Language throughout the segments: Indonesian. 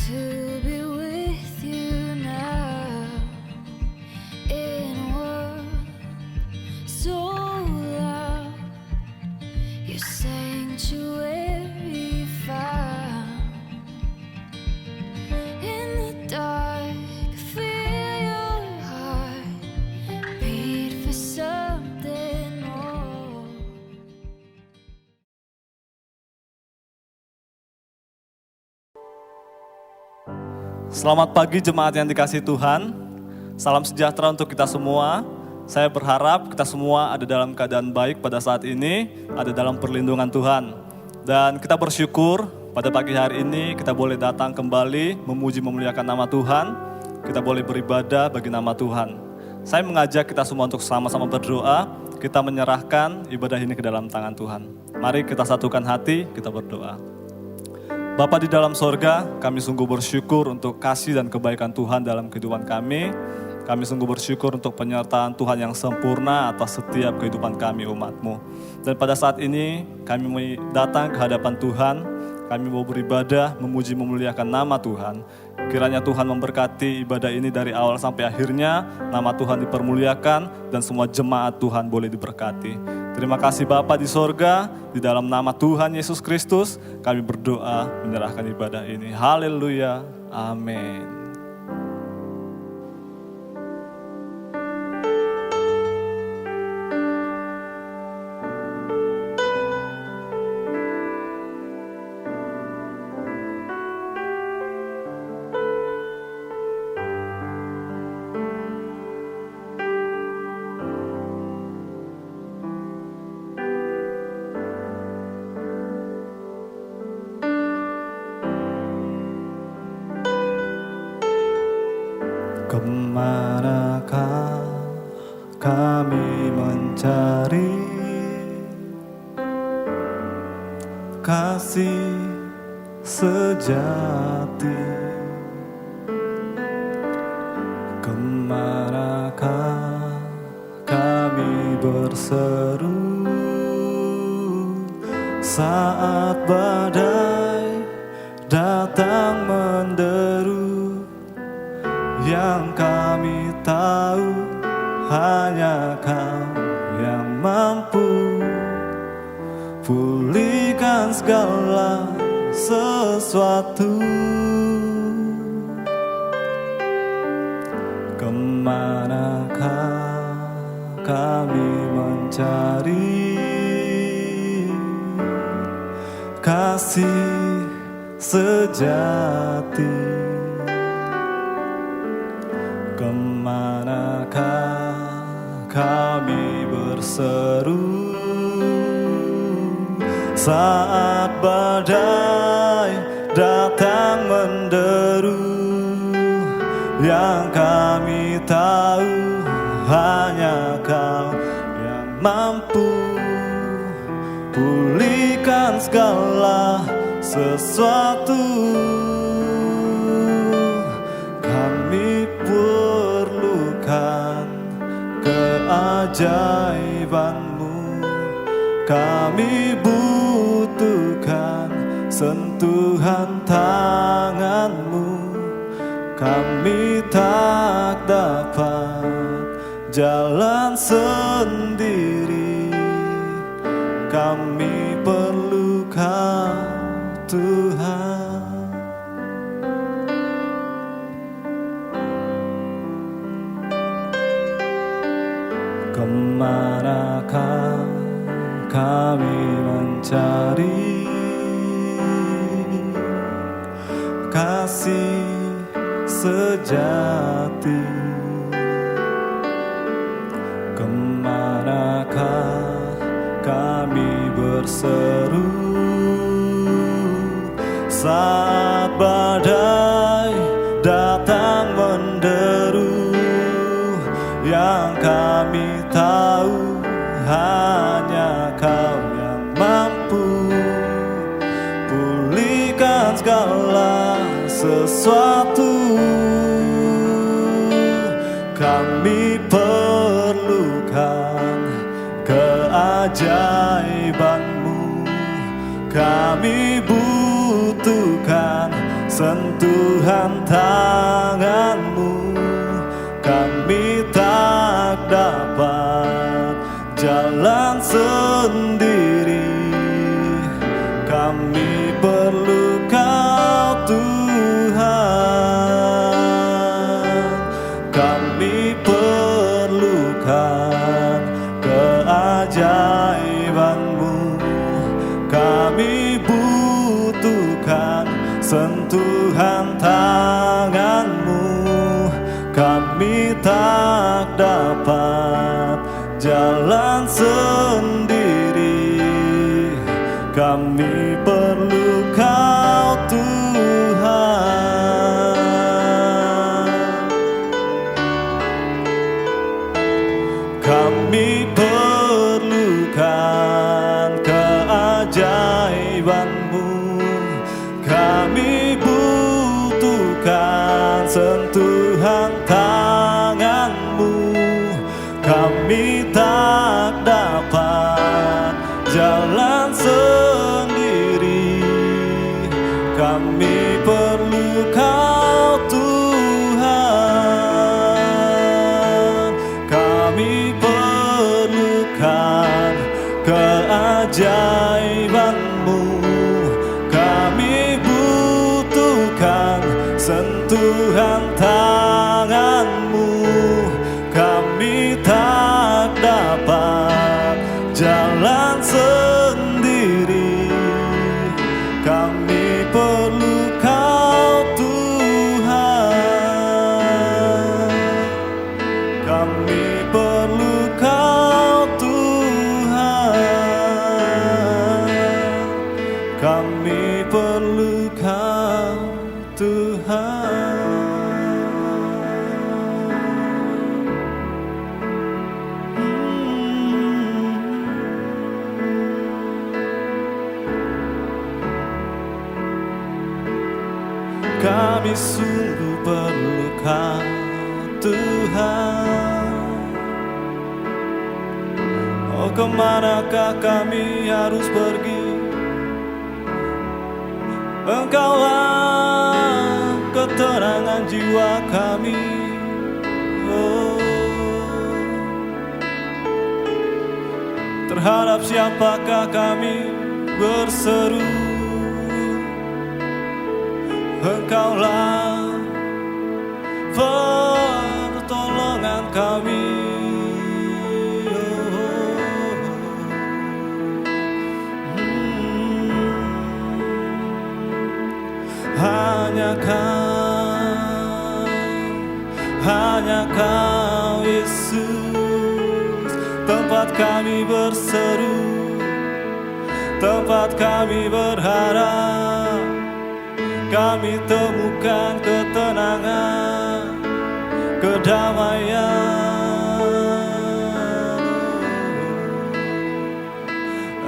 to be with you now in a world so loud. Your sanctuary found in the dark. Feel your heart beat for something more. Selamat pagi jemaat yang dikasihi Tuhan. Salam sejahtera untuk kita semua. Saya berharap kita semua ada dalam keadaan baik pada saat ini, ada dalam perlindungan Tuhan. Dan kita bersyukur pada pagi hari ini kita boleh datang kembali memuji memuliakan nama Tuhan. Kita boleh beribadah bagi nama Tuhan. Saya mengajak kita semua untuk sama-sama berdoa. Kita menyerahkan ibadah ini ke dalam tangan Tuhan. Mari kita satukan hati, kita berdoa. Bapa di dalam sorga, kami sungguh bersyukur untuk kasih dan kebaikan Tuhan dalam kehidupan kami. Kami sungguh bersyukur untuk penyertaan Tuhan yang sempurna atas setiap kehidupan kami umat-Mu. Dan pada saat ini kami datang ke hadapan Tuhan, kami mau beribadah, memuji memuliakan nama Tuhan. Kiranya Tuhan memberkati ibadah ini dari awal sampai akhirnya, nama Tuhan dipermuliakan dan semua jemaat Tuhan boleh diberkati. Terima kasih Bapa di sorga, di dalam nama Tuhan Yesus Kristus, kami berdoa menyerahkan ibadah ini. Haleluya, amin. Kemanakah kami mencari kasih sejati? Kemanakah kami berseru saat badai datang menderu? Yang kami tahu hanya Kau yang mampu pulihkan segala sesuatu. Kemanakah kami mencari kasih sejati? Kemanakah kami berseru saat badai datang menderu? Yang kami tahu hanya Kau yang mampu pulihkan segala sesuatu. Kami perlukan keajaiban-Mu, kami butuhkan sentuhan tangan-Mu. Kami tak dapat jalan sendiri, kami perlu Kau Tuhan. Kemanakah kami mencari kasih sejati? Kemanakah kami berseru saat badai datang menderu? Yang kami tahu hanya Kau yang mampu pulihkan segala sesuatu. Kami perlukan keajaiban-Mu, kami butuhkan sentuhan Tuhan tangan-Mu, kami tak dapat jalan sendiri. Kami perlu Kau Tuhan, kami perlukan keajaiban-Mu. Kami butuhkan sentuhan tangan-Mu. Kami tak dapat jalan sendiri. Kami perlu Kau Tuhan. Kami perlukan keajaiban-Mu. Kami butuhkan sentuhan tangan-Mu. Kami tak dapat jalan sendiri. Kami perlu Kau Tuhan. Kami perlukan keajaiban-Mu. Kami butuhkan sentuhan tangan-Mu. Kami tak dapat jalan sendiri. Kami perlu Kau Tuhan. Kami perlu Kau Tuhan. Kami perlu Kau Tuhan. Kami sungguh perlu Kau Tuhan. Oh, kemanakah kami harus pergi? Engkaulah keterangan jiwa kami. Oh, terhadap siapakah kami berseru? Engkaulah pertolongan kami. Hanya Kau Yesus, tempat kami berseru, tempat kami berharap. Kami temukan ketenangan, kedamaian.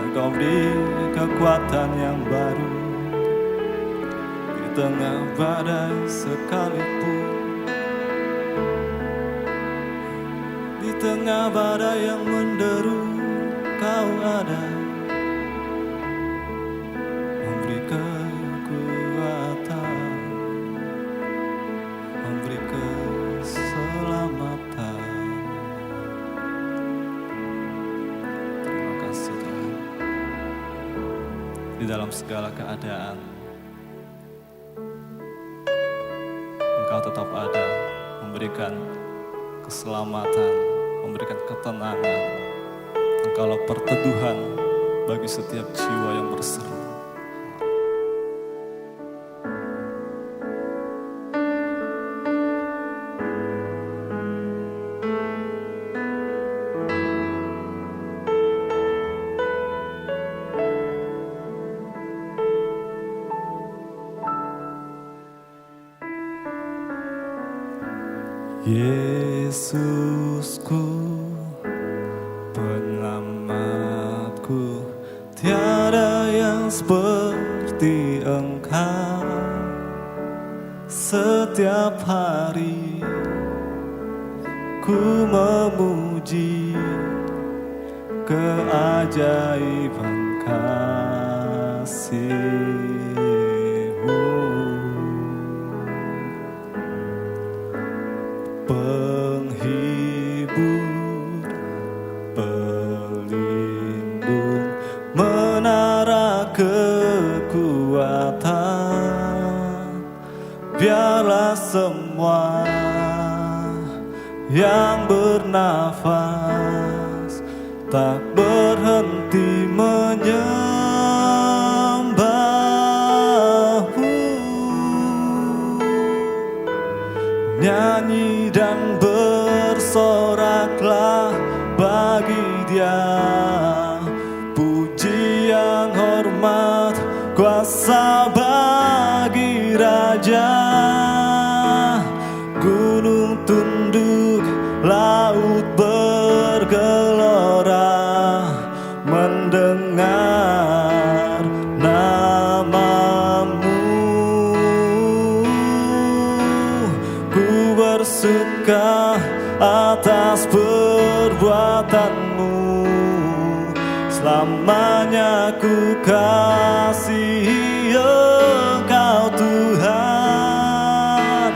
Engkau beri kekuatan yang baru di tengah badai sekalipun. Di tengah badai yang menderu, Kau ada, memberi kekuatan, memberi keselamatan. Terima kasih Tuhan. Di dalam segala keadaan, Engkau tetap ada, memberikan keselamatan, memberikan ketenangan. Engkaulah perteduhan bagi setiap jiwa yang berseru. Yesusku, penyelamatku, tiada yang seperti Engkau. Setiap hari ku memuji keajaiban kasih-Mu. penghibur, pelindung, menara kekuatan. Biarlah semua yang bernafas tak berhenti menyembah-Mu. Nyanyi dan bersoraklah bagi Dia, pujian, hormat, kuasa bagi Raja. Gunung tunduk, laut bergelora mendengar nama-Mu. Ku bersuka atas perbuatan-Mu, selamanya ku kasihi Engkau Tuhan.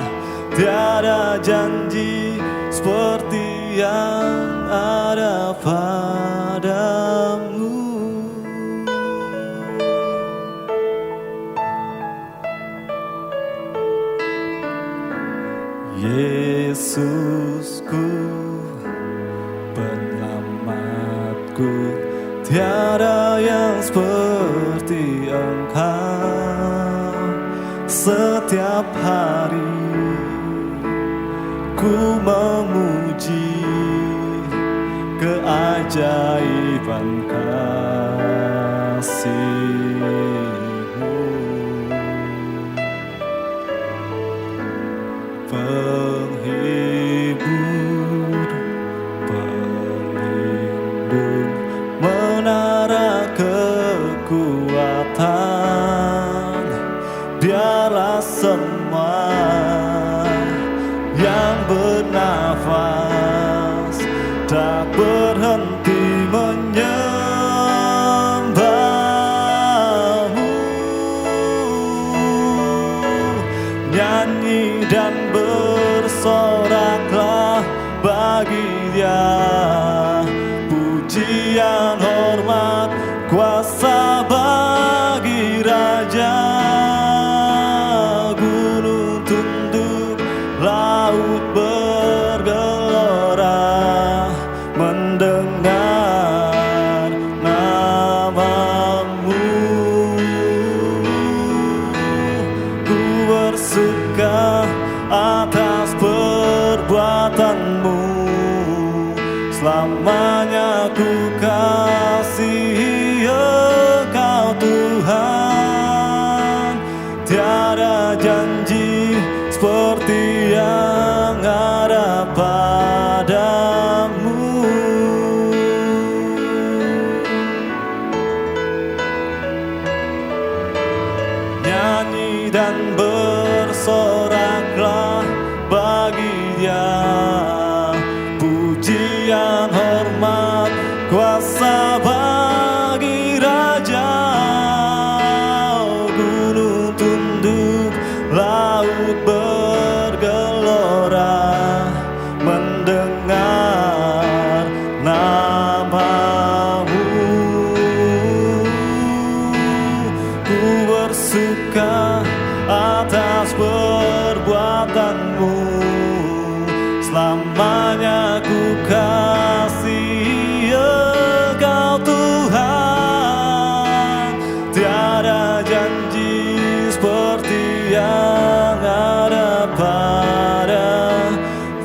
Tiada janji seperti yang ada padamu. Yesusku, penyelamatku, tiada yang seperti Engkau. Setiap hari ku memuji keajaiban kasih-Mu. Penghibur, pelindung, menara kekuatan. Biarlah semua yang bernafas tak berhenti menyembah-Mu. Nyanyi dan bersoraklah bagi Dia, pujian, hormat, kuasa bagi Raja. Gunung tunduk, laut bergelora mendengar nama-Mu. Ku bersuka atas perbuatan-Mu, selamanya ku kasihi Engkau Tuhan. Tiada janji seperti yang ada padamu. Nyanyi dan bersoraklah bagi Dia, pujian, hormat, kuasa bagi Raja. Gunung tunduk, laut bergelora mendengar nama-Mu. Ku bersuka atas perbuatan-Mu, selamanya ku kasihi Engkau Tuhan. Tiada janji seperti yang ada pada,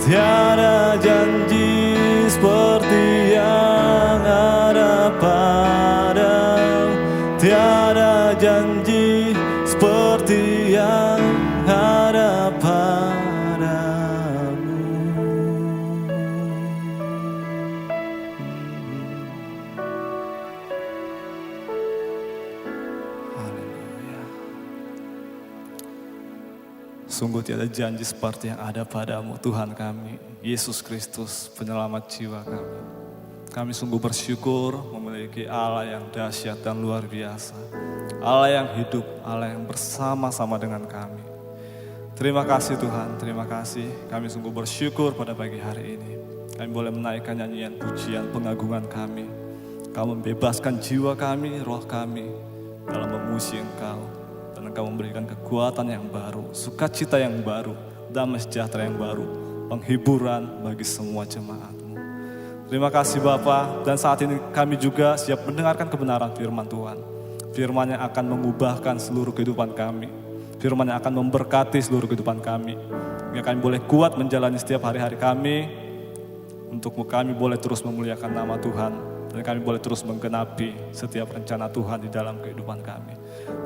tiada janji seperti yang ada pada, tiada janji seperti yang ada padamu. Haleluya. Sungguh tiada janji seperti yang ada padamu, Tuhan kami, Yesus Kristus, penyelamat jiwa kami. Kami sungguh bersyukur memiliki Allah yang dahsyat dan luar biasa. Allah yang hidup, Allah yang bersama-sama dengan kami. Terima kasih Tuhan, terima kasih. Kami sungguh bersyukur pada pagi hari ini. Kami boleh menaikkan nyanyian pujian pengagungan kami. Kau membebaskan jiwa kami, roh kami dalam memuji Engkau. Dan Engkau memberikan kekuatan yang baru, sukacita yang baru, damai sejahtera yang baru, penghiburan bagi semua jemaat-Mu. Terima kasih Bapa, dan saat ini kami juga siap mendengarkan kebenaran firman Tuhan. Firman yang akan mengubahkan seluruh kehidupan kami. Firman yang akan memberkati seluruh kehidupan kami. Sehingga kami boleh kuat menjalani setiap hari-hari kami. Untuk kami boleh terus memuliakan nama Tuhan. Dan kami boleh terus menggenapi setiap rencana Tuhan di dalam kehidupan kami.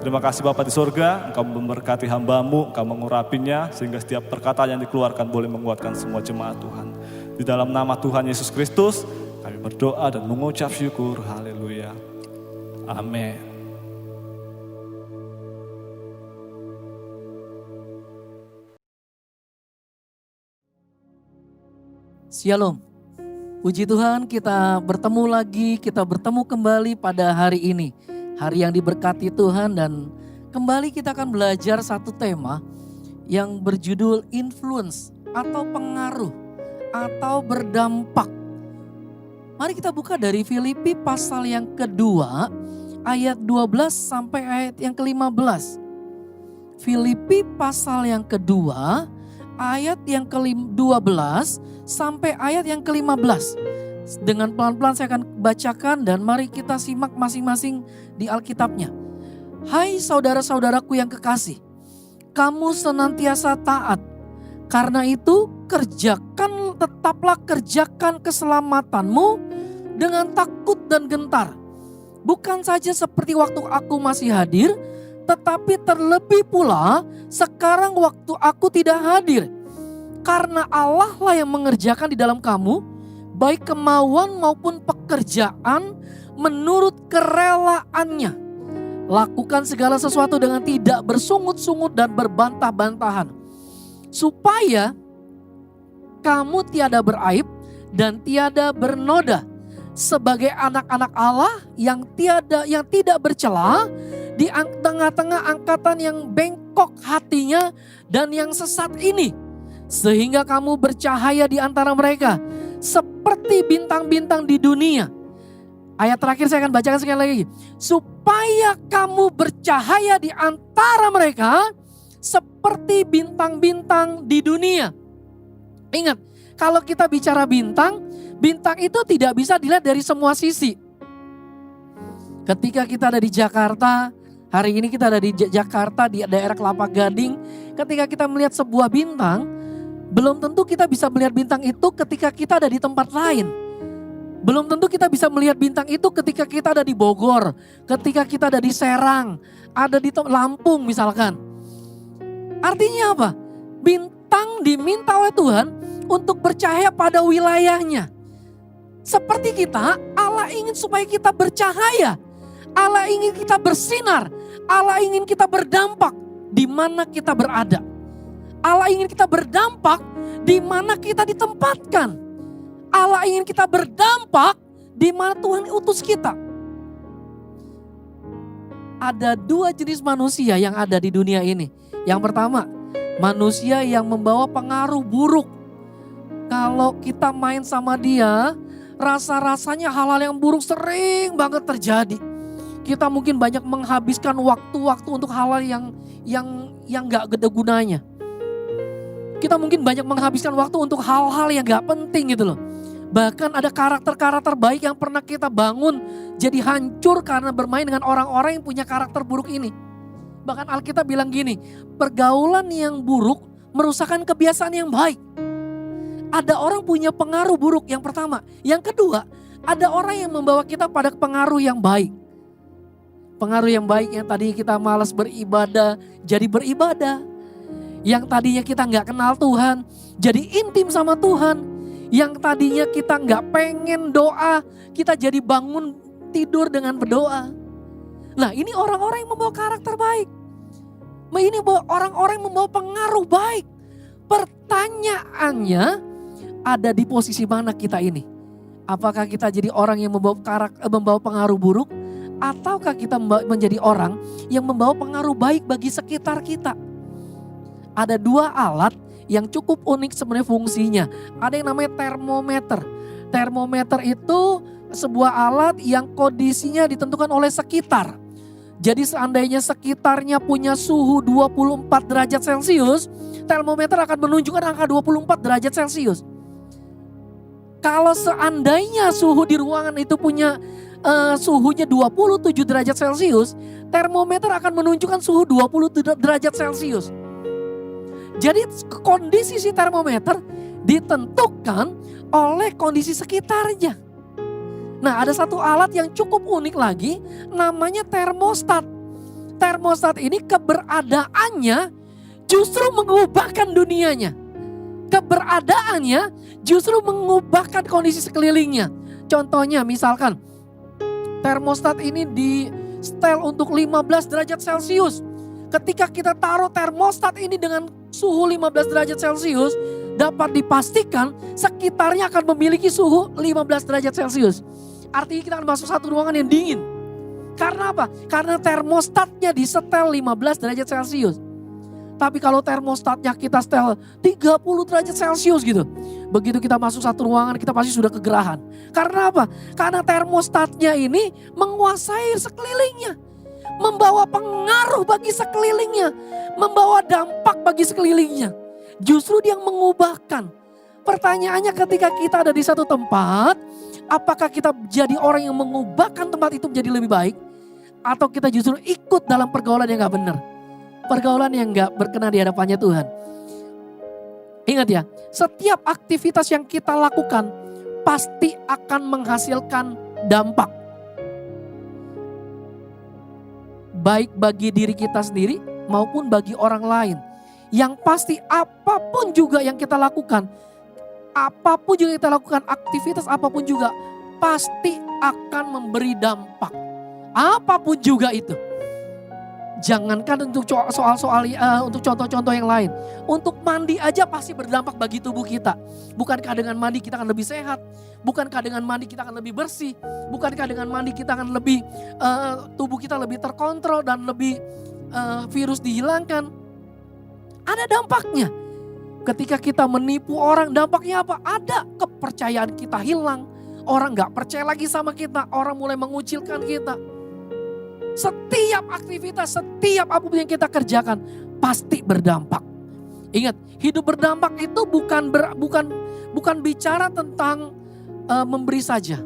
Terima kasih Bapa di surga, Engkau memberkati hamba-Mu, Engkau mengurapinya. Sehingga setiap perkataan yang dikeluarkan boleh menguatkan semua jemaat Tuhan. Di dalam nama Tuhan Yesus Kristus, kami berdoa dan mengucap syukur. Haleluya. Amin. Shalom. Puji Tuhan, kita bertemu lagi, kita bertemu kembali pada hari ini. Hari yang diberkati Tuhan, dan kembali kita akan belajar satu tema yang berjudul influence atau pengaruh atau berdampak. Mari kita buka dari Filipi pasal yang kedua ayat 12 sampai ayat yang ke-15. Filipi pasal yang kedua ayat yang ke-12 sampai ayat yang ke-15. Dengan pelan-pelan saya akan bacakan dan mari kita simak masing-masing di Alkitabnya. Hai saudara-saudaraku yang kekasih, kamu senantiasa taat. Karena itu tetaplah kerjakan keselamatanmu dengan takut dan gentar. Bukan saja seperti waktu aku masih hadir, tetapi terlebih pula sekarang waktu aku tidak hadir. Karena Allah lah yang mengerjakan di dalam kamu, baik kemauan maupun pekerjaan menurut kerelaannya. Lakukan segala sesuatu dengan tidak bersungut-sungut dan berbantah-bantahan. Supaya kamu tiada beraib dan tiada bernoda. Sebagai anak-anak Allah yang tidak bercela di tengah-tengah angkatan yang bengkok hatinya dan yang sesat ini. Sehingga kamu bercahaya di antara mereka seperti bintang-bintang di dunia. Ayat terakhir saya akan bacakan sekali lagi. Supaya kamu bercahaya di antara mereka seperti bintang-bintang di dunia. Ingat, kalau kita bicara bintang, bintang itu tidak bisa dilihat dari semua sisi. Ketika kita ada di Jakarta, hari ini kita ada di Jakarta di daerah Kelapa Gading. Ketika kita melihat sebuah bintang, belum tentu kita bisa melihat bintang itu ketika kita ada di tempat lain. Belum tentu kita bisa melihat bintang itu ketika kita ada di Bogor, ketika kita ada di Serang, ada di Lampung misalkan. Artinya apa? Bintang diminta oleh Tuhan untuk bercahaya pada wilayahnya. Seperti kita, Allah ingin supaya kita bercahaya. Allah ingin kita bersinar. Allah ingin kita berdampak di mana kita berada. Allah ingin kita berdampak di mana kita ditempatkan. Allah ingin kita berdampak di mana Tuhan utus kita. Ada dua jenis manusia yang ada di dunia ini. Yang pertama, manusia yang membawa pengaruh buruk. Kalau kita main sama dia, rasa-rasanya hal-hal yang buruk sering banget terjadi. Kita mungkin banyak menghabiskan waktu-waktu untuk hal-hal yang gak ada gunanya. Kita mungkin banyak menghabiskan waktu untuk hal-hal yang gak penting gitu loh. Bahkan ada karakter-karakter baik yang pernah kita bangun jadi hancur karena bermain dengan orang-orang yang punya karakter buruk ini. Bahkan Alkitab bilang gini, pergaulan yang buruk merusakkan kebiasaan yang baik. Ada orang punya pengaruh buruk yang pertama. Yang kedua, ada orang yang membawa kita pada pengaruh yang baik. Pengaruh yang baik yang tadinya kita malas beribadah, jadi beribadah. Yang tadinya kita gak kenal Tuhan, jadi intim sama Tuhan. Yang tadinya kita gak pengen doa, kita jadi bangun tidur dengan berdoa. Nah ini orang-orang yang membawa karakter baik. Ini orang-orang yang membawa pengaruh baik. Pertanyaannya, ada di posisi mana kita ini? Apakah kita jadi orang yang membawa pengaruh buruk? Ataukah kita menjadi orang yang membawa pengaruh baik bagi sekitar kita? Ada dua alat yang cukup unik sebenarnya fungsinya. Ada yang namanya termometer. Termometer itu sebuah alat yang kondisinya ditentukan oleh sekitar. Jadi seandainya sekitarnya punya suhu 24 derajat Celcius, termometer akan menunjukkan angka 24 derajat Celcius. Kalau seandainya suhu di ruangan itu punya suhunya 27 derajat Celcius, termometer akan menunjukkan suhu 20 derajat Celcius. Jadi kondisi si termometer ditentukan oleh kondisi sekitarnya. Nah, ada satu alat yang cukup unik lagi, namanya termostat. Termostat ini keberadaannya justru mengubahkan dunianya. Keberadaannya justru mengubahkan kondisi sekelilingnya. Contohnya misalkan termostat ini di setel untuk 15 derajat Celcius. Ketika kita taruh termostat ini dengan suhu 15 derajat Celcius, dapat dipastikan sekitarnya akan memiliki suhu 15 derajat Celcius. Artinya kita akan masuk satu ruangan yang dingin. Karena apa? Karena termostatnya disetel 15 derajat Celcius. Tapi kalau termostatnya kita setel 30 derajat Celcius gitu. Begitu kita masuk satu ruangan kita pasti sudah kegerahan. Karena apa? Karena termostatnya ini menguasai sekelilingnya. Membawa pengaruh bagi sekelilingnya. Membawa dampak bagi sekelilingnya. Justru dia yang mengubahkan. Pertanyaannya ketika kita ada di satu tempat, apakah kita jadi orang yang mengubahkan tempat itu menjadi lebih baik? Atau kita justru ikut dalam pergaulan yang gak benar? Pergaulan yang gak berkenan di hadapannya Tuhan. Ingat ya, setiap aktivitas yang kita lakukan pasti akan menghasilkan dampak. Baik bagi diri kita sendiri maupun bagi orang lain. Yang pasti apapun juga yang kita lakukan, apapun juga kita lakukan, aktivitas apapun juga pasti akan memberi dampak. Apapun juga itu. Jangankan untuk untuk contoh-contoh yang lain. Untuk mandi aja pasti berdampak bagi tubuh kita. Bukankah dengan mandi kita akan lebih sehat? Bukankah dengan mandi kita akan lebih bersih? Bukankah dengan mandi kita akan lebih tubuh kita lebih terkontrol dan lebih virus dihilangkan? Ada dampaknya. Ketika kita menipu orang, dampaknya apa? Ada, kepercayaan kita hilang. Orang gak percaya lagi sama kita. Orang mulai mengucilkan kita. Setiap aktivitas, setiap apapun yang kita kerjakan pasti berdampak. Ingat, hidup berdampak itu bukan bicara tentang memberi saja.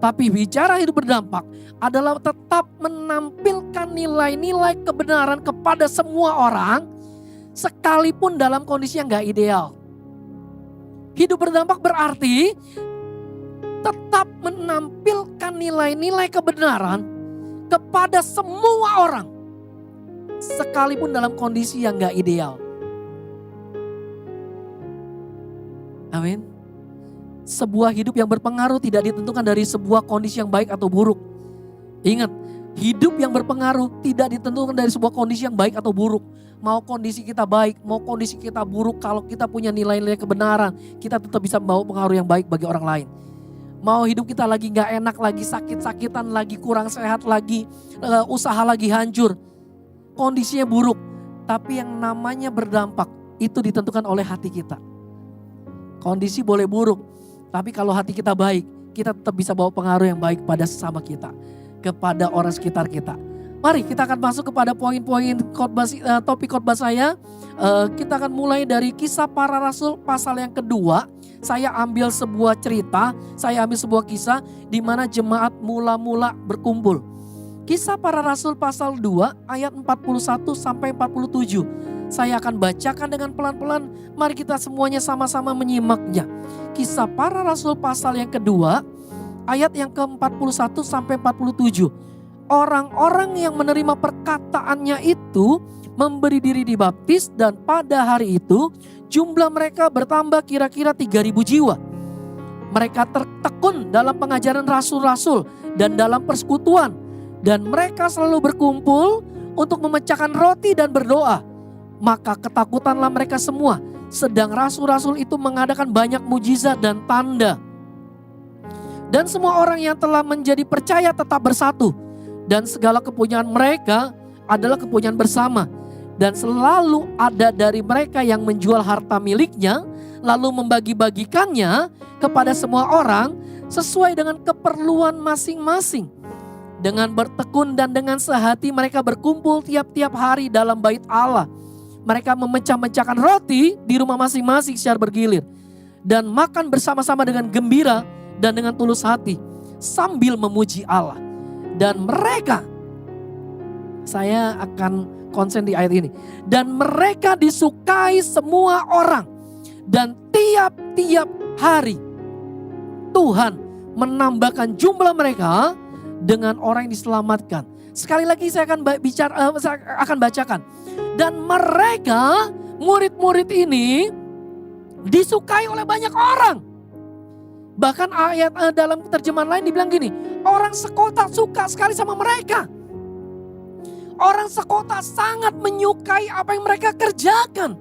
Tapi bicara hidup berdampak adalah tetap menampilkan nilai-nilai kebenaran kepada semua orang sekalipun dalam kondisi yang gak ideal. Hidup berdampak berarti tetap menampilkan nilai-nilai kebenaran kepada semua orang. Sekalipun dalam kondisi yang gak ideal. Amin. Sebuah hidup yang berpengaruh tidak ditentukan dari sebuah kondisi yang baik atau buruk. Ingat, hidup yang berpengaruh tidak ditentukan dari sebuah kondisi yang baik atau buruk. Mau kondisi kita baik, mau kondisi kita buruk, kalau kita punya nilai-nilai kebenaran, kita tetap bisa membawa pengaruh yang baik bagi orang lain. Mau hidup kita lagi gak enak, lagi sakit-sakitan, lagi kurang sehat, lagi usaha lagi hancur. Kondisinya buruk. Tapi yang namanya berdampak itu ditentukan oleh hati kita. Kondisi boleh buruk. Tapi kalau hati kita baik, kita tetap bisa bawa pengaruh yang baik pada sesama kita. Kepada orang sekitar kita. Mari kita akan masuk kepada poin-poin topik khotbah saya. Kita akan mulai dari Kisah Para Rasul pasal yang kedua. Saya ambil sebuah cerita, saya ambil sebuah kisah di mana jemaat mula-mula berkumpul. Kisah Para Rasul pasal 2 ayat 41 sampai 47. Saya akan bacakan dengan pelan-pelan, mari kita semuanya sama-sama menyimaknya. Kisah Para Rasul pasal yang kedua ayat yang ke-41 sampai 47. Orang-orang yang menerima perkataannya itu memberi diri dibaptis dan pada hari itu jumlah mereka bertambah kira-kira 3.000 jiwa. Mereka tertekun dalam pengajaran rasul-rasul dan dalam persekutuan. Dan mereka selalu berkumpul untuk memecahkan roti dan berdoa. Maka ketakutanlah mereka semua. Sedang rasul-rasul itu mengadakan banyak mujizat dan tanda. Dan semua orang yang telah menjadi percaya tetap bersatu. Dan segala kepunyaan mereka adalah kepunyaan bersama. Dan selalu ada dari mereka yang menjual harta miliknya, lalu membagi-bagikannya kepada semua orang sesuai dengan keperluan masing-masing. Dengan bertekun dan dengan sehati mereka berkumpul tiap-tiap hari dalam bait Allah. Mereka memecah-mecahkan roti di rumah masing-masing secara bergilir. Dan makan bersama-sama dengan gembira dan dengan tulus hati sambil memuji Allah. Dan mereka, saya akan konsen di ayat ini. Dan mereka disukai semua orang. Dan tiap-tiap hari Tuhan menambahkan jumlah mereka dengan orang yang diselamatkan. Sekali lagi saya akan bacakan. Dan mereka, murid-murid ini disukai oleh banyak orang. Bahkan ayat dalam terjemahan lain dibilang gini, orang sekota suka sekali sama mereka. Orang sekota sangat menyukai apa yang mereka kerjakan.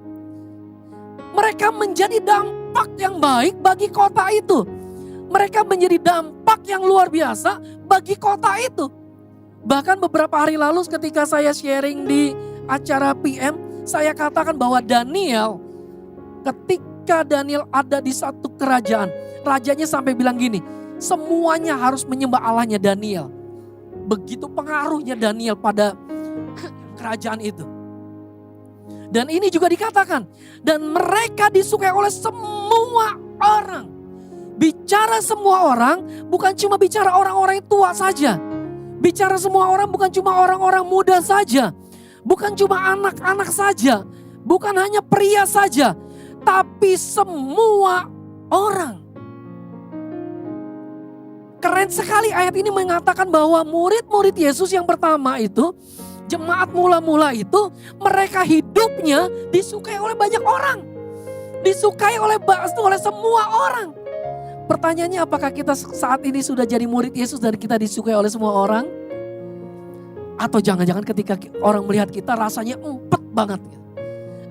Mereka menjadi dampak yang baik bagi kota itu. Mereka menjadi dampak yang luar biasa bagi kota itu. Bahkan beberapa hari lalu ketika saya sharing di acara PM, saya katakan bahwa Daniel, ketika Daniel ada di satu kerajaan, rajanya sampai bilang gini, semuanya harus menyembah Allahnya Daniel. Begitu pengaruhnya Daniel pada kerajaan itu. Dan ini juga dikatakan, dan mereka disukai oleh semua orang. Bicara semua orang bukan cuma bicara orang-orang yang tua saja. Bicara semua orang bukan cuma orang-orang muda saja. Bukan cuma anak-anak saja. Bukan hanya pria saja. Tapi semua orang. Keren sekali ayat ini mengatakan bahwa murid-murid Yesus yang pertama itu, jemaat mula-mula itu, mereka hidupnya disukai oleh banyak orang. Disukai oleh semua orang. Pertanyaannya, apakah kita saat ini sudah jadi murid Yesus dan kita disukai oleh semua orang? Atau jangan-jangan ketika orang melihat kita rasanya empet banget.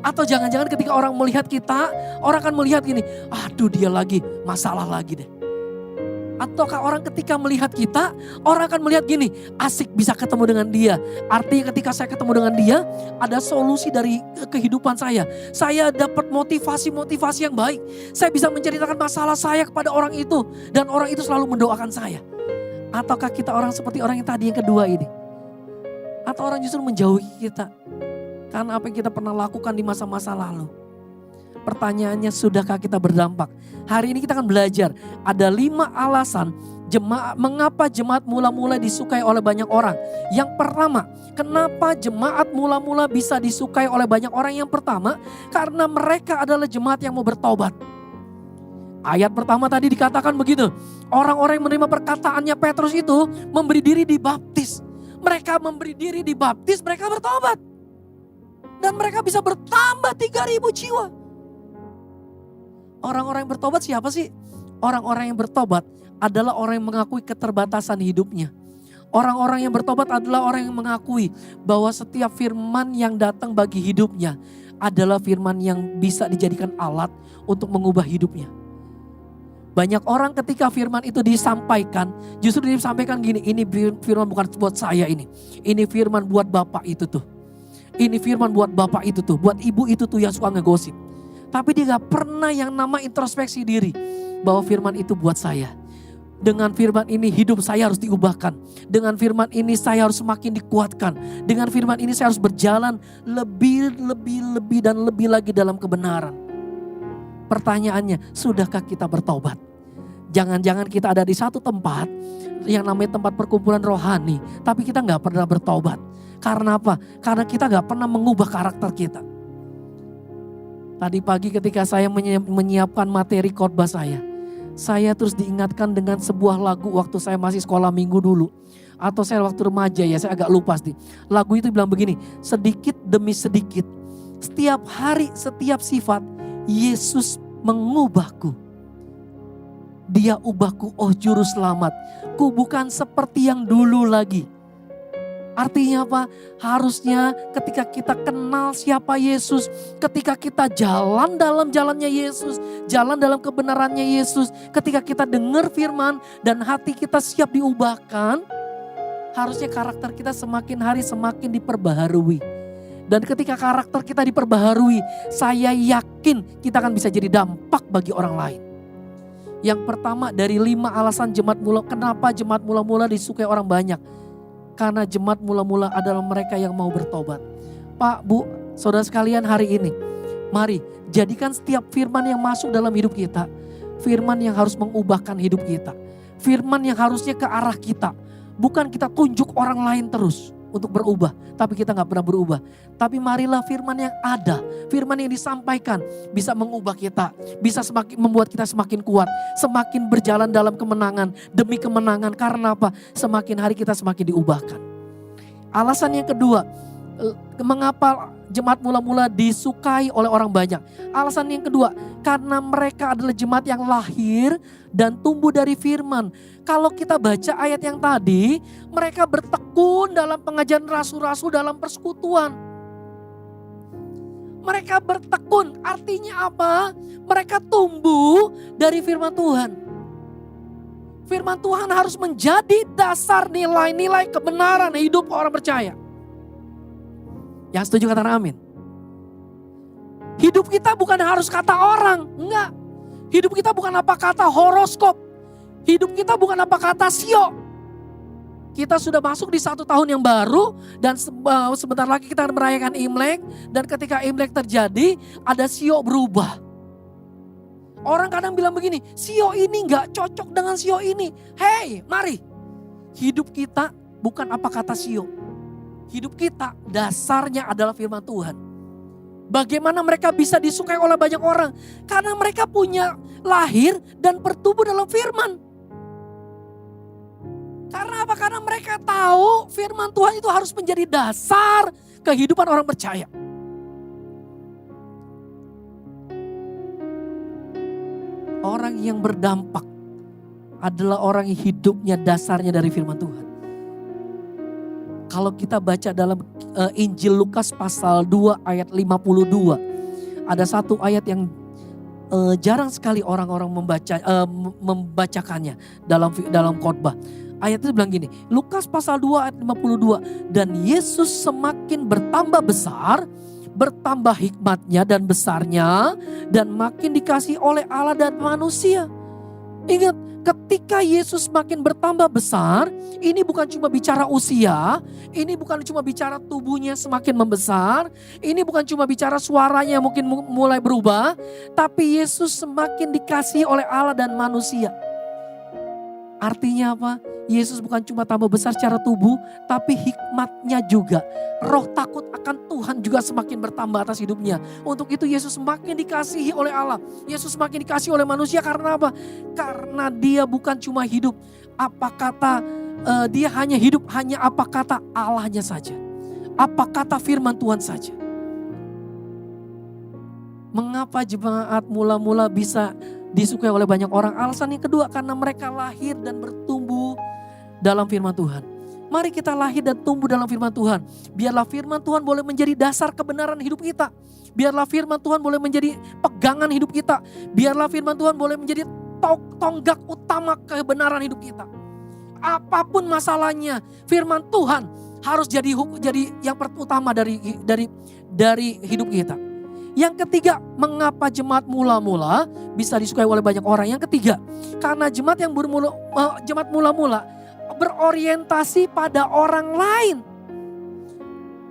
Atau jangan-jangan ketika orang melihat kita, orang akan melihat gini, aduh dia lagi masalah lagi deh. Ataukah orang ketika melihat kita, orang akan melihat gini, asik bisa ketemu dengan dia. Artinya ketika saya ketemu dengan dia, ada solusi dari kehidupan saya. Saya dapat motivasi-motivasi yang baik. Saya bisa menceritakan masalah saya kepada orang itu. Dan orang itu selalu mendoakan saya. Ataukah kita orang seperti orang yang tadi yang kedua ini? Atau orang justru menjauhi kita. Karena apa yang kita pernah lakukan di masa-masa lalu. Pertanyaannya, sudahkah kita berdampak? Hari ini kita akan belajar. Ada 5 alasan mengapa jemaat mula-mula disukai oleh banyak orang. Yang pertama, kenapa jemaat mula-mula bisa disukai oleh banyak orang? Yang pertama, karena mereka adalah jemaat yang mau bertobat. Ayat pertama tadi dikatakan begitu. Orang-orang yang menerima perkataannya Petrus itu memberi diri dibaptis. Mereka memberi diri dibaptis, mereka bertobat. Dan mereka bisa bertambah 3.000 jiwa. Orang-orang yang bertobat siapa sih? Orang-orang yang bertobat adalah orang yang mengakui keterbatasan hidupnya. Orang-orang yang bertobat adalah orang yang mengakui bahwa setiap firman yang datang bagi hidupnya adalah firman yang bisa dijadikan alat untuk mengubah hidupnya. Banyak orang ketika firman itu disampaikan, justru disampaikan gini, ini firman bukan buat saya ini. Ini firman buat bapak itu tuh. Ini firman buat bapak itu tuh, buat ibu itu tuh yang suka ngegosip. Tapi dia gak pernah yang nama introspeksi diri. Bahwa firman itu buat saya. Dengan firman ini hidup saya harus diubahkan. Dengan firman ini saya harus semakin dikuatkan. Dengan firman ini saya harus berjalan lebih dan lebih lagi dalam kebenaran. Pertanyaannya, sudahkah kita bertobat? Jangan-jangan kita ada di satu tempat yang namanya tempat perkumpulan rohani. Tapi kita gak pernah bertobat. Karena apa? Karena kita gak pernah mengubah karakter kita. Tadi pagi ketika saya menyiapkan materi khotbah saya terus diingatkan dengan sebuah lagu waktu saya masih sekolah minggu dulu. Atau saya waktu remaja ya, saya agak lupa sih. Lagu itu bilang begini, sedikit demi sedikit, setiap hari, setiap sifat, Yesus mengubahku. Dia ubahku, oh juru selamat. Ku bukan seperti yang dulu lagi. Artinya apa? Harusnya ketika kita kenal siapa Yesus, ketika kita jalan dalam jalannya Yesus, jalan dalam kebenarannya Yesus, ketika kita dengar firman dan hati kita siap diubahkan, harusnya karakter kita semakin hari semakin diperbaharui. Dan ketika karakter kita diperbaharui, saya yakin kita akan bisa jadi dampak bagi orang lain. Yang pertama dari 5 alasan jemaat mula, kenapa jemaat mula-mula disukai orang banyak? Karena jemaat mula-mula adalah mereka yang mau bertobat. Pak, Bu, saudara sekalian, hari ini mari jadikan setiap firman yang masuk dalam hidup kita, firman yang harus mengubahkan hidup kita. Firman yang harusnya ke arah kita. Bukan kita tunjuk orang lain terus untuk berubah, tapi kita gak pernah berubah. Tapi marilah firman yang ada, firman yang disampaikan bisa mengubah kita, bisa semakin membuat kita semakin kuat, semakin berjalan dalam kemenangan demi kemenangan. Karena apa? Semakin hari kita semakin diubahkan. Alasan yang kedua, mengapa jemaat mula-mula disukai oleh orang banyak? Alasan yang kedua, karena mereka adalah jemaat yang lahir dan tumbuh dari firman. Kalau kita baca ayat yang tadi, mereka bertekun dalam pengajaran rasul-rasul dalam persekutuan. Mereka bertekun, artinya apa? Mereka tumbuh dari firman Tuhan. Firman Tuhan harus menjadi dasar nilai-nilai kebenaran hidup orang percaya. Yang setuju katakan amin. Hidup kita bukan harus kata orang, enggak. Hidup kita bukan apa kata horoskop. Hidup kita bukan apa kata sio. Kita sudah masuk di 1 tahun yang baru dan sebentar lagi kita akan merayakan Imlek. Dan ketika Imlek terjadi ada sio berubah. Orang kadang bilang begini, sio ini enggak cocok dengan sio ini. Hey, mari. Hidup kita bukan apa kata sio. Hidup kita dasarnya adalah firman Tuhan. Bagaimana mereka bisa disukai oleh banyak orang? Karena mereka punya lahir dan bertumbuh dalam firman. Karena apa? Karena mereka tahu firman Tuhan itu harus menjadi dasar kehidupan orang percaya. Orang yang berdampak adalah orang yang hidupnya dasarnya dari firman Tuhan. Kalau kita baca dalam Injil Lukas pasal 2 ayat 52. Ada satu ayat yang jarang sekali orang-orang membacakannya dalam khotbah. Ayat itu bilang gini, Lukas pasal 2 ayat 52. Dan Yesus semakin bertambah besar, bertambah hikmatnya dan besarnya, dan makin dikasihi oleh Allah dan manusia. Ingat, ketika Yesus makin bertambah besar, ini bukan cuma bicara usia, ini bukan cuma bicara tubuhnya semakin membesar, ini bukan cuma bicara suaranya mungkin mulai berubah, tapi Yesus semakin dikasihi oleh Allah dan manusia. Artinya apa? Yesus bukan cuma tambah besar secara tubuh, tapi hikmatnya juga. Roh takut akan Tuhan juga semakin bertambah atas hidupnya. Untuk itu Yesus semakin dikasihi oleh Allah. Yesus semakin dikasihi oleh manusia karena apa? Karena dia bukan cuma hidup. Apa kata dia hanya hidup, hanya apa kata Allahnya saja. Apa kata firman Tuhan saja. Mengapa jemaat mula-mula bisa disukai oleh banyak orang? Alasan yang kedua, karena mereka lahir dan bertumbuh dalam firman Tuhan. Mari kita lahir dan tumbuh dalam firman Tuhan. Biarlah firman Tuhan boleh menjadi dasar kebenaran hidup kita. Biarlah firman Tuhan boleh menjadi pegangan hidup kita. Biarlah firman Tuhan boleh menjadi tonggak utama kebenaran hidup kita. Apapun masalahnya, firman Tuhan harus jadi yang utama dari hidup kita. Yang ketiga, mengapa jemaat mula-mula bisa disukai oleh banyak orang? Yang ketiga, karena jemaat mula-mula berorientasi pada orang lain.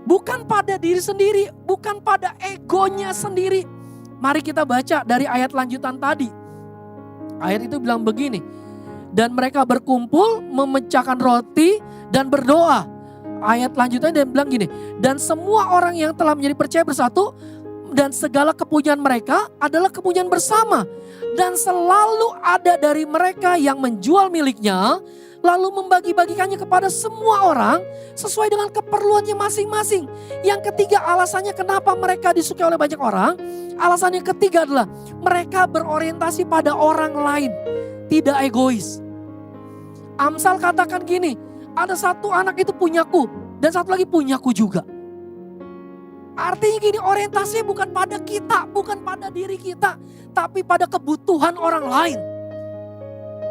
Bukan pada diri sendiri, bukan pada egonya sendiri. Mari kita baca dari ayat lanjutan tadi. Ayat itu bilang begini, dan mereka berkumpul memecahkan roti dan berdoa. Ayat lanjutannya dia bilang gini, dan semua orang yang telah menjadi percaya bersatu, dan segala kepunyaan mereka adalah kepunyaan bersama. Dan selalu ada dari mereka yang menjual miliknya, lalu membagi-bagikannya kepada semua orang sesuai dengan keperluannya masing-masing. Yang ketiga, alasannya kenapa mereka disukai oleh banyak orang. Alasan yang ketiga adalah mereka berorientasi pada orang lain, tidak egois. Amsal katakan gini, ada satu anak itu punyaku dan satu lagi punyaku juga. Artinya gini, orientasinya bukan pada kita, bukan pada diri kita, tapi pada kebutuhan orang lain.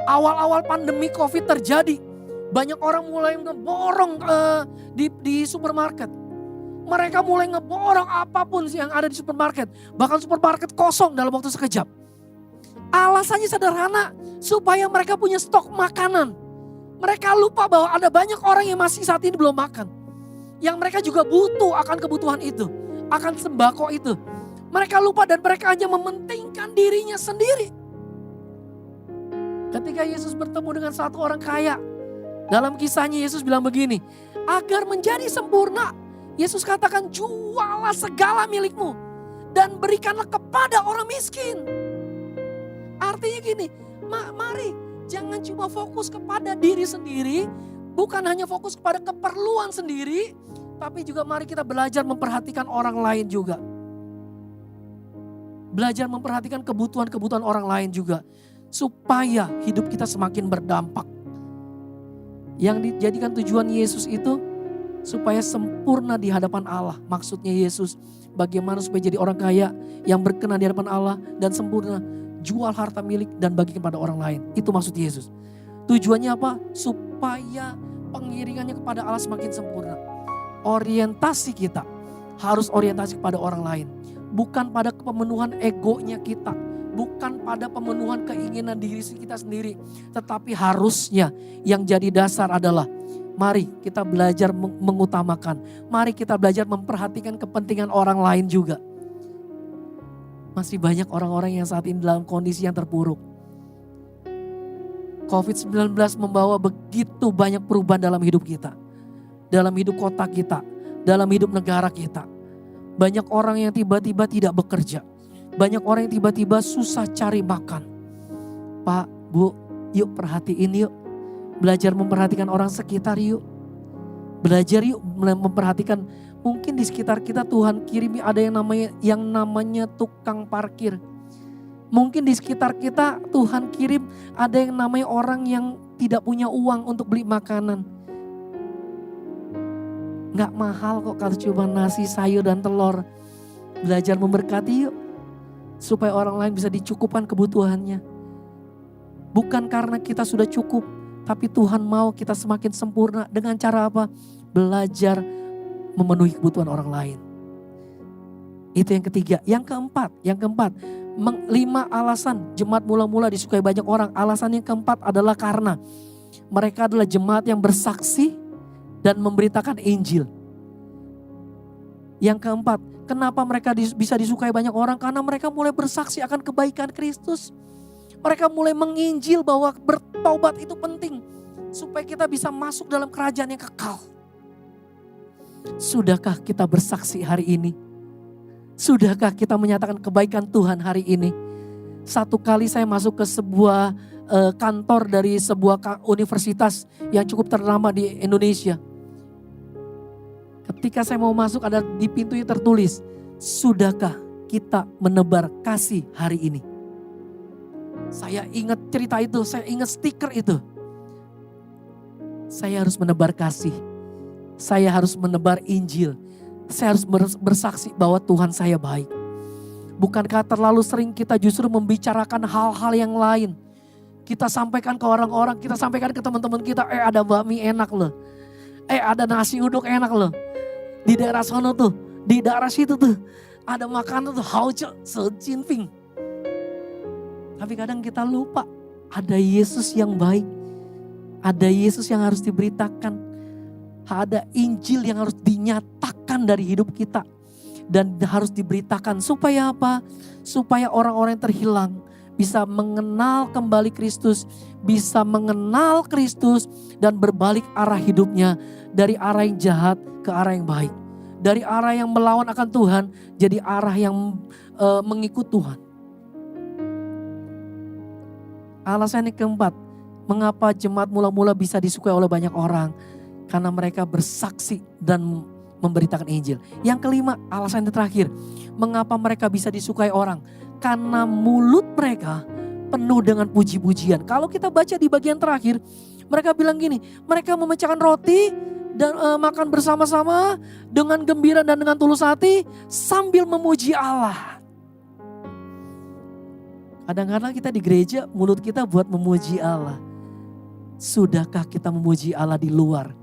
Awal-awal pandemi COVID terjadi, banyak orang mulai borong di supermarket. Mereka mulai ngeborong apapun yang ada di supermarket. Bahkan supermarket kosong dalam waktu sekejap. Alasannya sederhana, supaya mereka punya stok makanan. Mereka lupa bahwa ada banyak orang yang masih saat ini belum makan. Yang mereka juga butuh akan kebutuhan itu. Akan sembako itu. Mereka lupa dan mereka hanya mementingkan dirinya sendiri. Ketika Yesus bertemu dengan satu orang kaya. Dalam kisahnya Yesus bilang begini. Agar menjadi sempurna. Yesus katakan jualah segala milikmu. Dan berikanlah kepada orang miskin. Artinya gini. Mari jangan cuma fokus kepada diri sendiri. Bukan hanya fokus kepada keperluan sendiri. Tapi juga mari kita belajar memperhatikan orang lain juga. Belajar memperhatikan kebutuhan-kebutuhan orang lain juga. Supaya hidup kita semakin berdampak. Yang dijadikan tujuan Yesus itu supaya sempurna di hadapan Allah. Maksudnya Yesus bagaimana supaya jadi orang kaya yang berkenan di hadapan Allah dan sempurna. Jual harta milik dan bagikan pada orang lain. Itu maksud Yesus. Tujuannya apa? Supaya pengiringannya kepada Allah semakin sempurna. Orientasi kita harus orientasi kepada orang lain. Bukan pada pemenuhan egonya kita. Bukan pada pemenuhan keinginan diri kita sendiri. Tetapi harusnya yang jadi dasar adalah mari kita belajar mengutamakan. Mari kita belajar memperhatikan kepentingan orang lain juga. Masih banyak orang-orang yang saat ini dalam kondisi yang terpuruk. COVID-19 membawa begitu banyak perubahan dalam hidup kita. Dalam hidup kota kita. Dalam hidup negara kita. Banyak orang yang tiba-tiba tidak bekerja. Banyak orang yang tiba-tiba susah cari makan. Pak, Bu, yuk perhatiin yuk. Belajar memperhatikan orang sekitar yuk. Belajar yuk memperhatikan. Mungkin di sekitar kita Tuhan kirimi ada yang namanya tukang parkir. Mungkin di sekitar kita Tuhan kirim ada yang namanya orang yang tidak punya uang untuk beli makanan. Gak mahal kok kalau cuma nasi, sayur dan telur. Belajar memberkati yuk. Supaya orang lain bisa dicukupkan kebutuhannya. Bukan karena kita sudah cukup. Tapi Tuhan mau kita semakin sempurna. Dengan cara apa? Belajar memenuhi kebutuhan orang lain. Itu yang ketiga. Yang keempat. 5 alasan jemaat mula-mula disukai banyak orang. Alasan yang keempat adalah karena mereka adalah jemaat yang bersaksi dan memberitakan Injil. Yang keempat, kenapa mereka bisa disukai banyak orang? Karena mereka mulai bersaksi akan kebaikan Kristus. Mereka mulai menginjil bahwa bertobat itu penting. Supaya kita bisa masuk dalam kerajaan yang kekal. Sudahkah kita bersaksi hari ini? Sudahkah kita menyatakan kebaikan Tuhan hari ini? Satu kali saya masuk ke sebuah kantor dari sebuah universitas yang cukup ternama di Indonesia. Ketika saya mau masuk ada di pintunya tertulis, sudahkah kita menebar kasih hari ini? Saya ingat cerita itu, saya ingat stiker itu. Saya harus menebar kasih. Saya harus menebar Injil. Saya harus bersaksi bahwa Tuhan saya baik. Bukankah terlalu sering kita justru membicarakan hal-hal yang lain. Kita sampaikan ke orang-orang, kita sampaikan ke teman-teman kita. Ada bakmi enak loh. Ada nasi uduk enak loh. Di daerah sono tuh, di daerah situ tuh. Ada makanan tuh, hauce, sejinping. Tapi kadang kita lupa, ada Yesus yang baik. Ada Yesus yang harus diberitakan. Ada Injil yang harus dinyatakan dari hidup kita. Dan harus diberitakan supaya apa? Supaya orang-orang yang terhilang bisa mengenal kembali Kristus. Bisa mengenal Kristus dan berbalik arah hidupnya. Dari arah yang jahat ke arah yang baik. Dari arah yang melawan akan Tuhan jadi arah yang mengikut Tuhan. Alasan yang keempat, mengapa jemaat mula-mula bisa disukai oleh banyak orang? Karena mereka bersaksi dan memberitakan Injil. Yang kelima, alasan yang terakhir, mengapa mereka bisa disukai orang? Karena mulut mereka penuh dengan puji-pujian. Kalau kita baca di bagian terakhir, mereka bilang gini, mereka memecahkan roti dan makan bersama-sama dengan gembira dan dengan tulus hati sambil memuji Allah. Kadang-kadang kita di gereja mulut kita buat memuji Allah. Sudahkah kita memuji Allah di luar?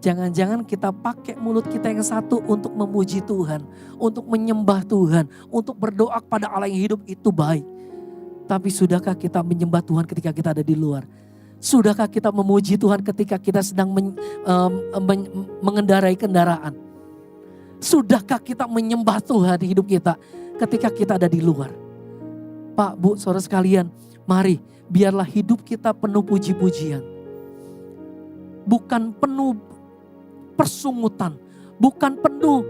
Jangan-jangan kita pakai mulut kita yang satu untuk memuji Tuhan, untuk menyembah Tuhan, untuk berdoa kepada Allah yang hidup, itu baik. Tapi sudahkah kita menyembah Tuhan ketika kita ada di luar? Sudahkah kita memuji Tuhan ketika kita sedang mengendarai kendaraan? Sudahkah kita menyembah Tuhan di hidup kita ketika kita ada di luar? Pak, Bu, saudara sekalian, mari biarlah hidup kita penuh puji-pujian. Bukan penuh persungutan, bukan penuh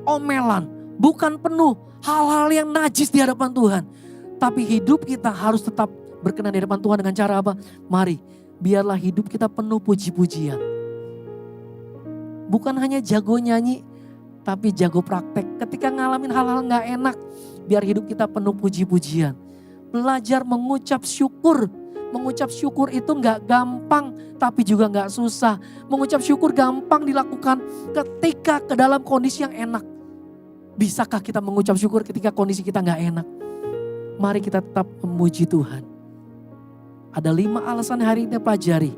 omelan, bukan penuh hal-hal yang najis di hadapan Tuhan. Tapi hidup kita harus tetap berkenan di hadapan Tuhan dengan cara apa? Mari, biarlah hidup kita penuh puji-pujian. Bukan hanya jago nyanyi, tapi jago praktek. Ketika ngalamin hal-hal gak enak, biar hidup kita penuh puji-pujian. Belajar mengucap syukur. Mengucap syukur itu gak gampang, tapi juga gak susah. Mengucap syukur gampang dilakukan ketika ke dalam kondisi yang enak. Bisakah kita mengucap syukur ketika kondisi kita gak enak? Mari kita tetap memuji Tuhan. Ada 5 alasan hari ini pelajari.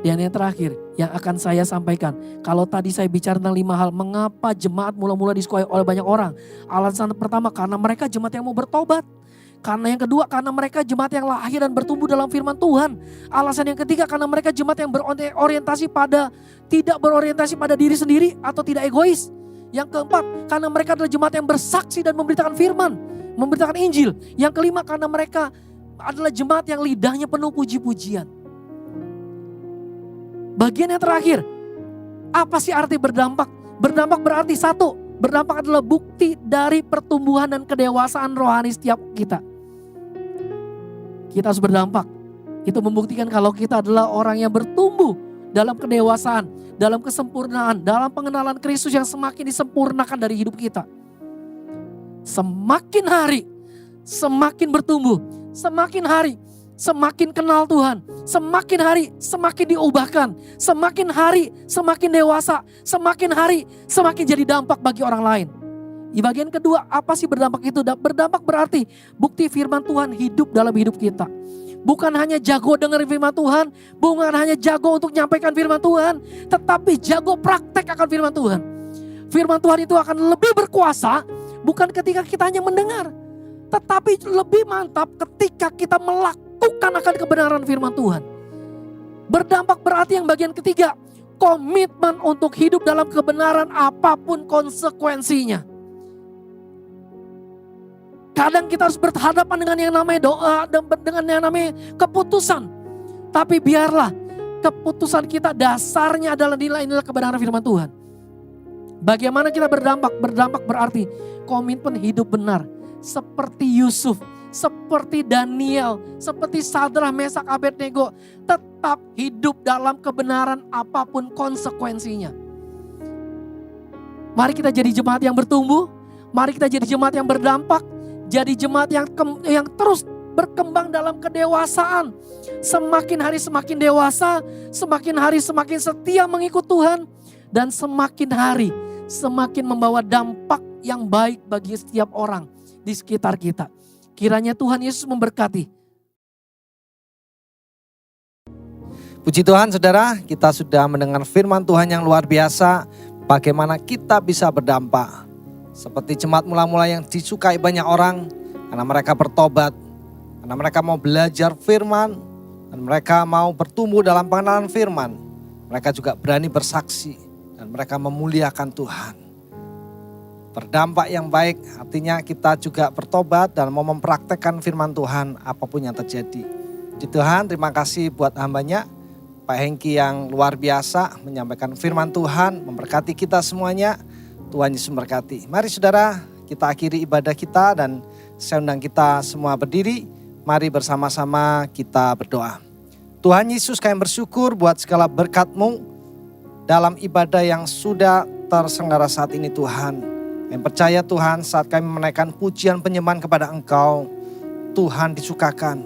Dan yang terakhir yang akan saya sampaikan. Kalau tadi saya bicara tentang 5 hal. Mengapa jemaat mula-mula disukai oleh banyak orang. Alasan pertama karena mereka jemaat yang mau bertobat. Karena yang kedua karena mereka jemaat yang lahir dan bertumbuh dalam firman Tuhan. Alasan yang ketiga karena mereka jemaat yang tidak berorientasi pada diri sendiri atau tidak egois. Yang keempat karena mereka adalah jemaat yang bersaksi dan memberitakan firman. Memberitakan Injil. Yang kelima karena mereka adalah jemaat yang lidahnya penuh puji-pujian. Bagian yang terakhir, apa sih arti berdampak? Berdampak berarti satu, berdampak adalah bukti dari pertumbuhan dan kedewasaan rohani setiap kita. Kita harus berdampak. Itu membuktikan kalau kita adalah orang yang bertumbuh dalam kedewasaan, dalam kesempurnaan, dalam pengenalan Kristus yang semakin disempurnakan dari hidup kita. Semakin hari, semakin bertumbuh. Semakin hari, semakin kenal Tuhan. Semakin hari, semakin diubahkan. Semakin hari, semakin dewasa. Semakin hari, semakin jadi dampak bagi orang lain. Di bagian kedua, apa sih berdampak itu? Berdampak berarti bukti firman Tuhan hidup dalam hidup kita. Bukan hanya jago dengar firman Tuhan, bukan hanya jago untuk menyampaikan firman Tuhan, tetapi jago praktek akan firman Tuhan. Firman Tuhan itu akan lebih berkuasa, bukan ketika kita hanya mendengar, tetapi lebih mantap ketika kita melakukan akan kebenaran firman Tuhan. Berdampak berarti yang bagian ketiga, komitmen untuk hidup dalam kebenaran apapun konsekuensinya. Kadang kita harus berhadapan dengan yang namanya doa dan dengan yang namanya keputusan. Tapi biarlah keputusan kita dasarnya adalah nilai-nilai kebenaran firman Tuhan. Bagaimana kita berdampak? Berdampak berarti komitmen hidup benar. Seperti Yusuf, seperti Daniel, seperti Sadrah, Mesak, Abednego. Tetap hidup dalam kebenaran apapun konsekuensinya. Mari kita jadi jemaat yang bertumbuh. Mari kita jadi jemaat yang berdampak. Jadi jemaat yang terus berkembang dalam kedewasaan. Semakin hari semakin dewasa, semakin hari semakin setia mengikut Tuhan. Dan semakin hari semakin membawa dampak yang baik bagi setiap orang di sekitar kita. Kiranya Tuhan Yesus memberkati. Puji Tuhan saudara, kita sudah mendengar firman Tuhan yang luar biasa. Bagaimana kita bisa berdampak. Seperti jemaat mula-mula yang disukai banyak orang. Karena mereka bertobat. Karena mereka mau belajar firman. Dan mereka mau bertumbuh dalam pengenalan firman. Mereka juga berani bersaksi. Dan mereka memuliakan Tuhan. Berdampak yang baik artinya kita juga bertobat dan mau mempraktekkan firman Tuhan apapun yang terjadi. Puji Tuhan, terima kasih buat hambanya Pak Hengki yang luar biasa menyampaikan firman Tuhan, memberkati kita semuanya. Tuhan Yesus memberkati. Mari saudara, kita akhiri ibadah kita dan saya undang kita semua berdiri. Mari bersama-sama kita berdoa. Tuhan Yesus, kami bersyukur buat segala berkat-Mu dalam ibadah yang sudah terselenggara saat ini Tuhan. Kami percaya Tuhan saat kami menaikkan pujian penyembahan kepada Engkau, Tuhan disukakan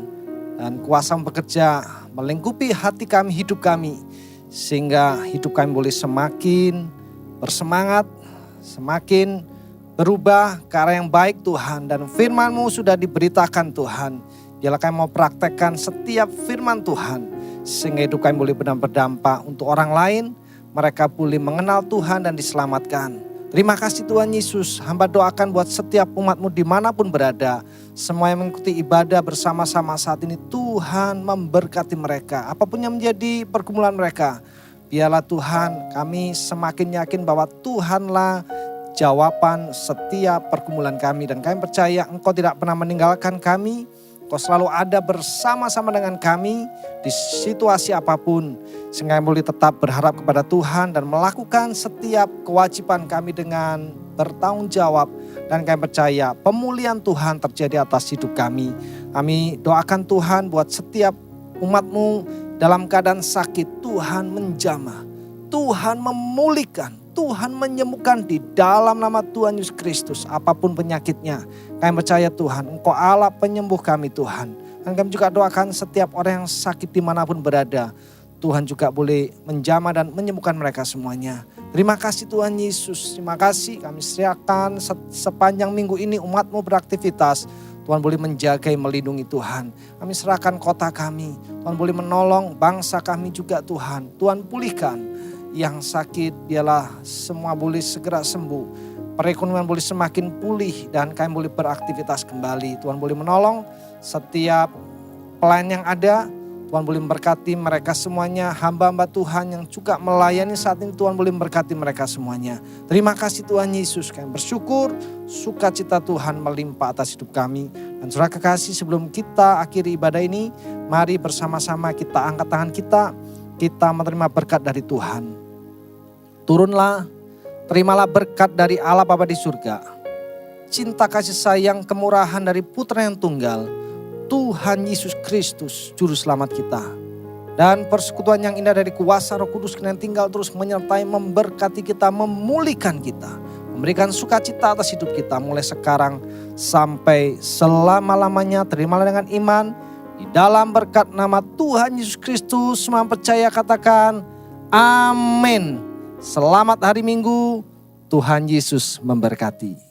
dan kuasa bekerja melingkupi hati kami, hidup kami. Sehingga hidup kami boleh semakin bersemangat, semakin berubah ke arah yang baik Tuhan. Dan firman-Mu sudah diberitakan Tuhan. Biarlah kami mau praktekkan setiap firman Tuhan. Sehingga hidup kami boleh benar berdampak untuk orang lain. mereka boleh mengenal Tuhan dan diselamatkan. Terima kasih Tuhan Yesus, hamba doakan buat setiap umat-Mu dimanapun berada. Semua yang mengikuti ibadah bersama-sama saat ini, Tuhan memberkati mereka. Apapun yang menjadi pergumulan mereka, biarlah Tuhan kami semakin yakin bahwa Tuhanlah jawaban setiap pergumulan kami. Dan kami percaya Engkau tidak pernah meninggalkan kami. Engkau selalu ada bersama-sama dengan kami di situasi apapun. Sehingga kami boleh tetap berharap kepada Tuhan dan melakukan setiap kewajiban kami dengan bertanggung jawab. Dan kami percaya pemulihan Tuhan terjadi atas hidup kami. Kami doakan Tuhan buat setiap umat-Mu dalam keadaan sakit. Tuhan menjamah, Tuhan memulihkan, Tuhan menyembuhkan di dalam nama Tuhan Yesus Kristus. Apapun penyakitnya, kami percaya Tuhan, Engkau Allah penyembuh kami Tuhan. Dan kami juga doakan setiap orang yang sakit dimanapun berada, Tuhan juga boleh menjamah dan menyembuhkan mereka semuanya. Terima kasih Tuhan Yesus, terima kasih kami serahkan sepanjang minggu ini umat-Mu beraktivitas. Tuhan boleh menjaga, melindungi Tuhan. Kami serahkan kota kami, Tuhan boleh menolong bangsa kami juga Tuhan. Tuhan pulihkan yang sakit, biarlah semua boleh segera sembuh. Perekonomian boleh semakin pulih dan kami boleh beraktivitas kembali. Tuhan boleh menolong setiap pelayan yang ada. Tuhan boleh memberkati mereka semuanya. Hamba-hamba Tuhan yang juga melayani saat ini, Tuhan boleh memberkati mereka semuanya. Terima kasih Tuhan Yesus. Kami bersyukur sukacita Tuhan melimpah atas hidup kami. Dan saudara kekasih, sebelum kita akhiri ibadah ini, mari bersama-sama kita angkat tangan kita menerima berkat dari Tuhan. Turunlah, terimalah berkat dari Allah Bapa di surga. Cinta kasih sayang kemurahan dari Putra yang tunggal, Tuhan Yesus Kristus Juru Selamat kita. Dan persekutuan yang indah dari kuasa Roh Kudus yang tinggal terus menyertai, memberkati kita, memulihkan kita. Memberikan sukacita atas hidup kita mulai sekarang sampai selama-lamanya. Terimalah dengan iman. Di dalam berkat nama Tuhan Yesus Kristus, semua percaya katakan amin. Selamat hari Minggu, Tuhan Yesus memberkati.